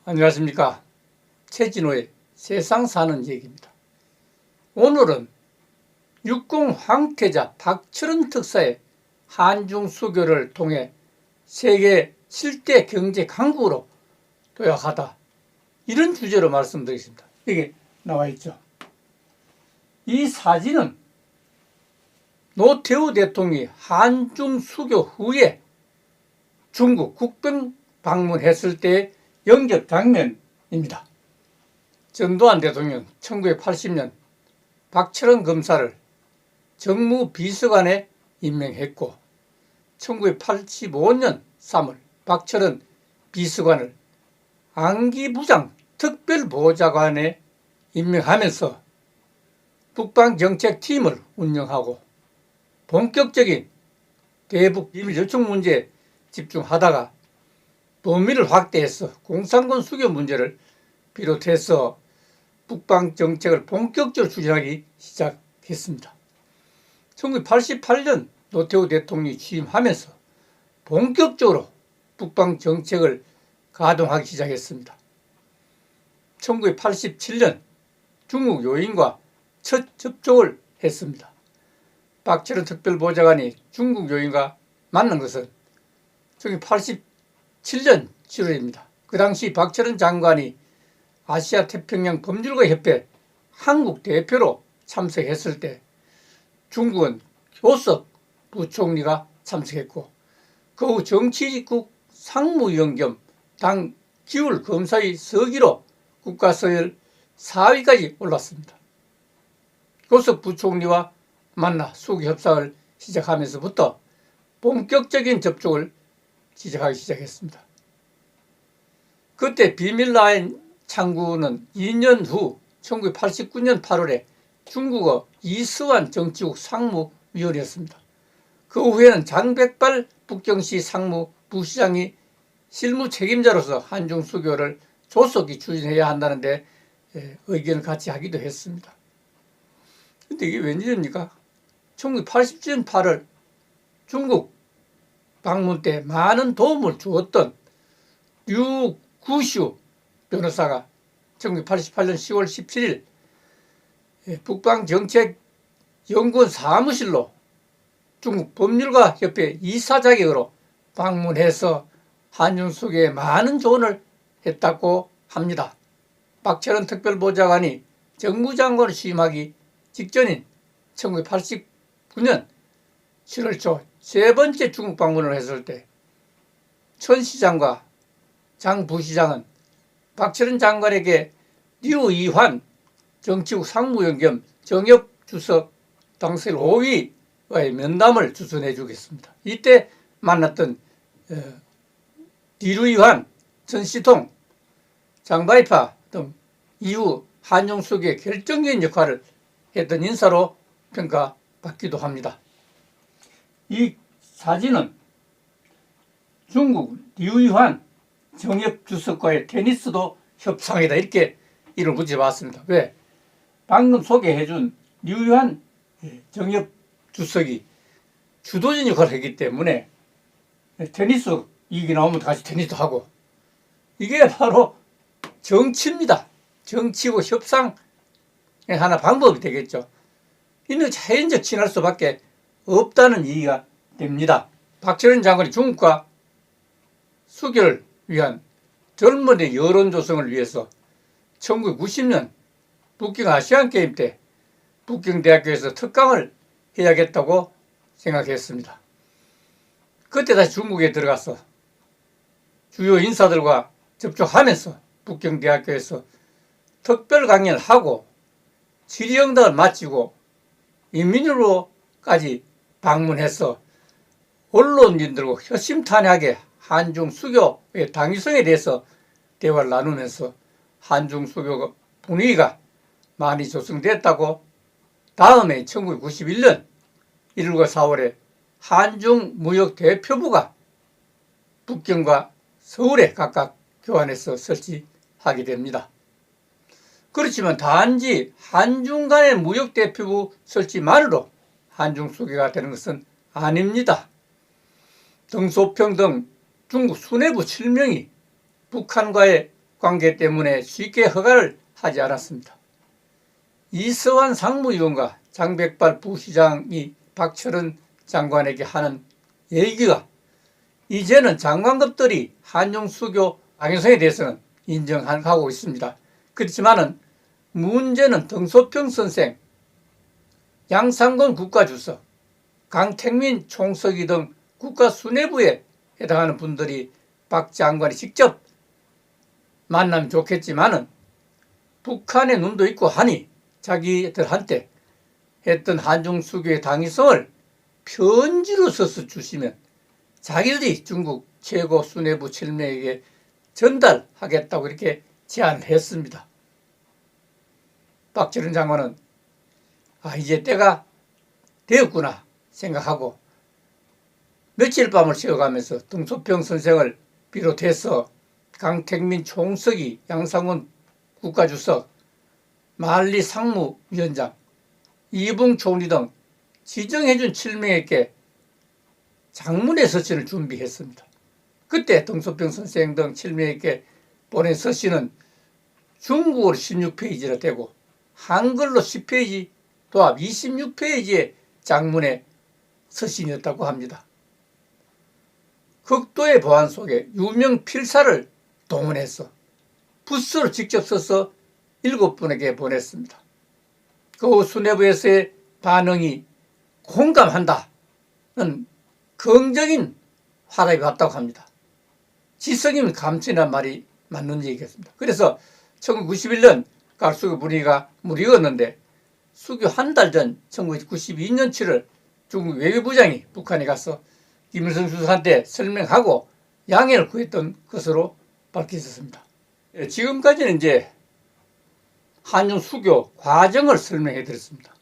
안녕하십니까. 최진호의 세상 사는 얘기입니다. 오늘은 육공 황태자 박철원 특사의 한중 수교를 통해 세계 7대 경제 강국으로 도약하다, 이런 주제로 말씀드리겠습니다. 여기 나와 있죠. 이 사진은 노태우 대통령이 한중 수교 후에 중국 국빈 방문했을 때 영접 장면입니다. 전두환 대통령 1980년 박철원 검사를 정무비서관에 임명했고 1985년 3월 박철원 비서관을 안기부장 특별보좌관에 임명하면서 북방정책팀을 운영하고 본격적인 대북 비밀 요청 문제에 집중하다가 범위를 확대해서 공산권 수교 문제를 비롯해서 북방 정책을 본격적으로 추진하기 시작했습니다. 1988년 노태우 대통령이 취임하면서 본격적으로 북방 정책을 가동하기 시작했습니다. 1987년 중국 요인과 첫 접촉을 했습니다. 박철원 특별보좌관이 중국 요인과 만난 것은 1987년 7월입니다. 그 당시 박철원 장관이 아시아 태평양 법률가 협회 한국 대표로 참석했을 때 중국은 교섭 부총리가 참석했고 그 후 정치국 상무위원 겸 당 기울 검사의 서기로 국가서열 4위까지 올랐습니다. 교섭 부총리와 만나 수교 협상을 시작하면서부터 본격적인 접촉을 시작하기 시작했습니다. 그때 비밀라인 창구는 2년 후 1989년 8월에 중국어 이스완 정치국 상무위원이었습니다. 그 후에는 장백발 북경시 상무부시장이 실무 책임자로서 한중 수교를 조속히 추진해야 한다는데 의견을 같이 하기도 했습니다. 근데 이게 웬일입니까? 1987년 8월 중국 방문 때 많은 도움을 주었던 류구슈 변호사가 1988년 10월 17일 북방정책연구원 사무실로 중국 법률가 협회 이사 자격으로 방문해서 한중 수교에 많은 조언을 했다고 합니다. 박철원 특별보좌관이 정무장관을 취임하기 직전인 1989년 7월 초 세 번째 중국 방문을 했을 때 천 시장과 장 부시장은 박철원 장관에게 류이환 정치국 상무위원 겸 정협 주석 당시 5위와의 면담을 주선해 주겠습니다. 이때 만났던 류이환, 전시통, 장바이파 등 이후 한중 수교의 결정적인 역할을 했던 인사로 평가받기도 합니다. 이 사진은 중국 류이환 정협 주석과의 테니스도 협상이다, 이렇게 이름을 붙여봤습니다. 왜? 방금 소개해준 류이환 정협 주석이 주도진 역할을 했기 때문에 테니스 이기 나오면 같이 테니스도 하고, 이게 바로 정치입니다. 정치고 협상의 하나 방법이 되겠죠. 이는 자연적 친할 수밖에 없다는 얘기가 됩니다. 박철원 장관이 중국과 수교를 위한 젊은이의 여론 조성을 위해서 1990년 북경 아시안게임 때 북경대학교에서 특강을 해야겠다고 생각했습니다. 그때 다시 중국에 들어가서 주요 인사들과 접촉하면서 북경대학교에서 특별 강연을 하고 질의응답을 마치고 인민으로까지 방문해서 언론인들과 허심탄회하게 한중 수교의 당위성에 대해서 대화를 나누면서 한중 수교 분위기가 많이 조성됐다고, 다음에 1991년 1월과 4월에 한중 무역 대표부가 북경과 서울에 각각 교환해서 설치하게 됩니다. 그렇지만 단지 한중 간의 무역대표부 설치만으로 한중 수교가 되는 것은 아닙니다. 덩소평 등 중국 수뇌부 7명이 북한과의 관계 때문에 쉽게 허가를 하지 않았습니다. 이서환 상무위원과 장백발 부시장이 박철원 장관에게 하는 얘기가 이제는 장관급들이 한중 수교 방향성에 대해서는 인정하고 있습니다. 그렇지만은 문제는 덩소평 선생, 양상곤 국가주석, 강택민 총서기 등 국가 수뇌부에 해당하는 분들이 박 장관이 직접 만나면 좋겠지만은 북한의 눈도 있고 하니 자기들한테 했던 한중 수교의 당위성을 편지로 써서 주시면 자기들이 중국 최고 수뇌부 7명에게 전달하겠다고 이렇게 제안을 했습니다. 박철원 장관은 이제 때가 되었구나 생각하고 며칠 밤을 새워가면서 덩소평 선생을 비롯해서 강택민 총서기, 양상훈 국가주석, 만리 상무위원장, 이붕 총리 등 지정해준 7명에게 장문의 서신을 준비했습니다. 그때 덩소평 선생 등 7명에게 보낸 서신은 중국어로 16페이지나 되고 한글로 10페이지, 도합 26페이지의 장문의 서신이었다고 합니다. 극도의 보안 속에 유명 필사를 동원해서 부서로 직접 써서 7분에게 보냈습니다. 그 수뇌부에서의 반응이 공감한다는 긍정인 화답이 왔다고 합니다. 지성이면 감천이란 말이 맞는 얘기겠습니다. 그래서 1991년 가을수교 분위기가 무르익었는데 수교 한 달 전 1992년 7월 중국 외교부장이 북한에 가서 김일성 주석한테 설명하고 양해를 구했던 것으로 밝혀졌습니다. 지금까지는 이제 한중 수교 과정을 설명해 드렸습니다.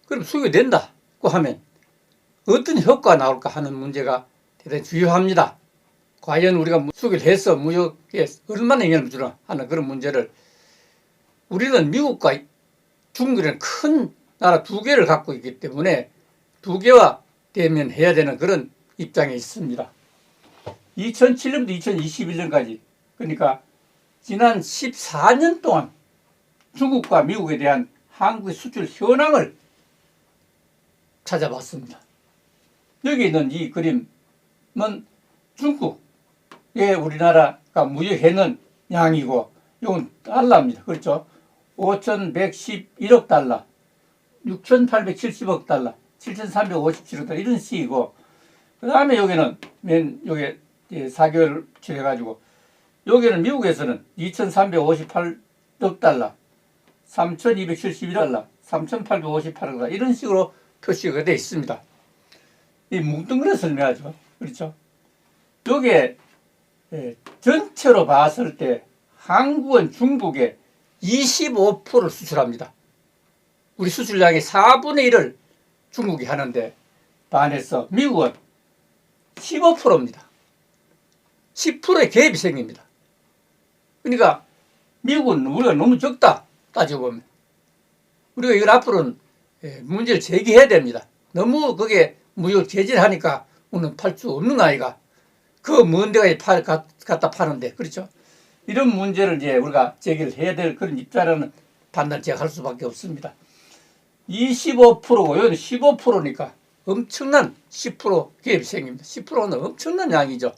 그럼 수교된다고 하면 어떤 효과가 나올까 하는 문제가 대단히 중요합니다. 과연 우리가 수교를 해서 무역에 얼마나 영향을 주나 하는 그런 문제를 우리는 미국과 중국이라는 큰 나라 두 개를 갖고 있기 때문에 두 개와 대면해야 되는 그런 입장에 있습니다. 2007년부터 2021년까지 그러니까 지난 14년 동안 중국과 미국에 대한 한국의 수출 현황을 찾아봤습니다. 여기 있는 이 그림은 중국에 우리나라가 무역해는 양이고 이건 달러입니다. 그렇죠? 5,111억 달러, 6,870억 달러, 7,357억 달러 이런 식이고 그 다음에 여기는 요게 4개월치 해가지고 여기는 미국에서는 2,358억 달러, 3,271달러, 3,858억 달러 이런 식으로 표시가 되어 있습니다. 이 뭉뚱그려 설명하죠. 그렇죠? 요게 전체로 봤을 때 한국은 중국에 25%를 수출합니다. 우리 수출량의 4분의 1을 중국이 하는데 반해서 미국은 15%입니다. 10%의 갭이 생깁니다. 그러니까 미국은 우리가 너무 적다 따지고 보면 우리가 이걸 앞으로는 문제를 제기해야 됩니다. 너무 그게 무역 제재를 하니까 우리는 팔 수 없는 아이가 그 먼 데가 갖다 파는데 그렇죠? 이런 문제를 이제 우리가 제기를 해야 될 그런 입장이라는 판단을 제가 할 수밖에 없습니다. 25%고 여기는 15%니까 엄청난 10% 갭이 생깁니다. 10%는 엄청난 양이죠.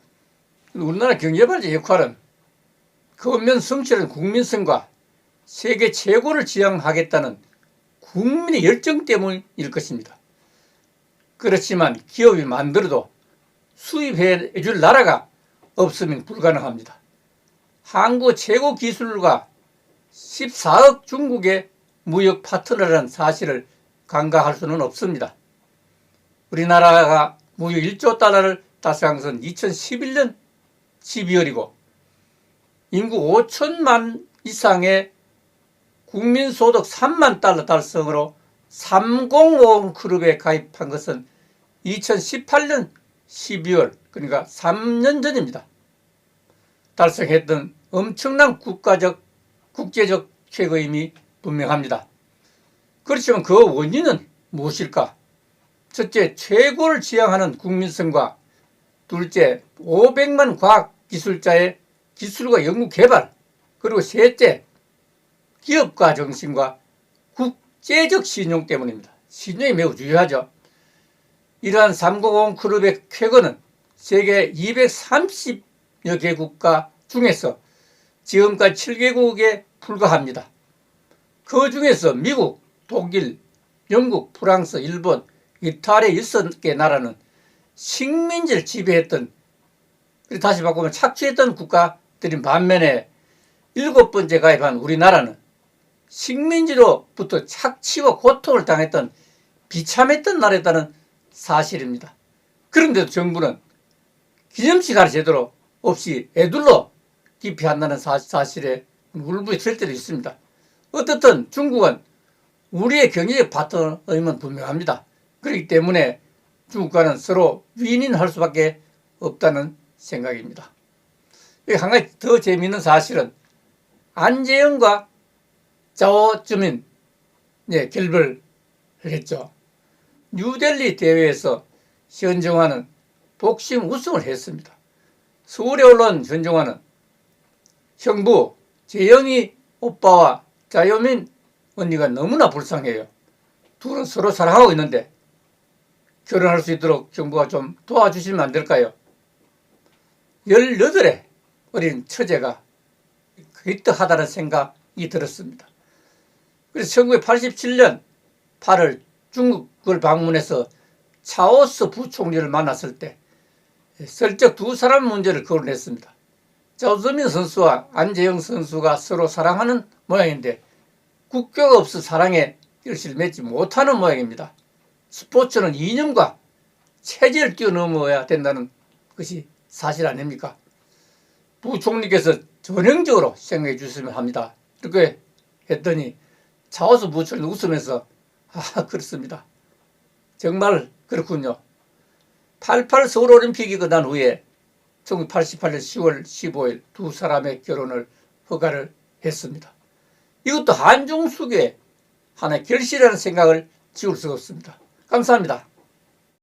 우리나라 경제발전 역할은 근면 성취하는 국민성과 세계 최고를 지향하겠다는 국민의 열정 때문일 것입니다. 그렇지만 기업이 만들어도 수입해 줄 나라가 없으면 불가능합니다. 한국 최고 기술과 14억 중국의 무역 파트너라는 사실을 간과할 수는 없습니다. 우리나라가 무역 1조 달러를 달성한 것은 2011년 12월이고 인구 5천만 이상의 국민소득 3만 달러 달성으로 305 클럽에 가입한 것은 2018년 12월 그러니까 3년 전입니다. 달성했던 엄청난 국제적 쾌거임이 분명합니다. 그렇지만 그 원인은 무엇일까? 첫째, 최고를 지향하는 국민성과 둘째, 500만 과학기술자의 기술과 연구 개발, 그리고 셋째, 기업가 정신과 국제적 신용 때문입니다. 신용이 매우 중요하죠. 이러한 350 클럽의 쾌거는 세계 230여 개 국가 중에서 지금까지 7개국에 불과합니다. 그 중에서 미국, 독일, 영국, 프랑스, 일본, 이탈리아 6개 나라는 식민지를 지배했던, 다시 바꾸면 착취했던 국가들인 반면에 7번째 가입한 우리나라는 식민지로부터 착취와 고통을 당했던 비참했던 나라였다는 사실입니다. 그런데도 정부는 기념식 하나 제대로 없이 애둘러 기피한다는 사실에 울분이 설 때도 있습니다. 어떻든 중국은 우리의 경제적 파트너임은 분명합니다. 그렇기 때문에 중국과는 서로 윈윈할 수밖에 없다는 생각입니다. 한 가지 더 재미있는 사실은 안재영과 자오쩌민 결별을 했죠. 뉴델리 대회에서 현정화는 복싱 우승을 했습니다. 서울에 올라온 현정화는 형부 재영이 오빠와 자요민 언니가 너무나 불쌍해요. 둘은 서로 사랑하고 있는데 결혼할 수 있도록 정부가 좀 도와주시면 안 될까요? 18의 어린 처제가 기특하다는 생각이 들었습니다. 그래서 1987년 8월 중국을 방문해서 차오스 부총리를 만났을 때 슬쩍 두 사람 문제를 거론했습니다. 자오쩌민 선수와 안재영 선수가 서로 사랑하는 모양인데 국교가 없어 사랑에 결실을 맺지 못하는 모양입니다. 스포츠는 이념과 체질을 뛰어넘어야 된다는 것이 사실 아닙니까? 부총리께서 전형적으로 생각해 주시면 합니다. 이렇게 했더니 차오스 부총리 웃으면서 그렇습니다. 정말 그렇군요. 88 서울올림픽이 끝난 후에 1988년 10월 15일 두 사람의 결혼을 허가를 했습니다. 이것도 한중수교의 하나의 결실이라는 생각을 지울 수가 없습니다. 감사합니다.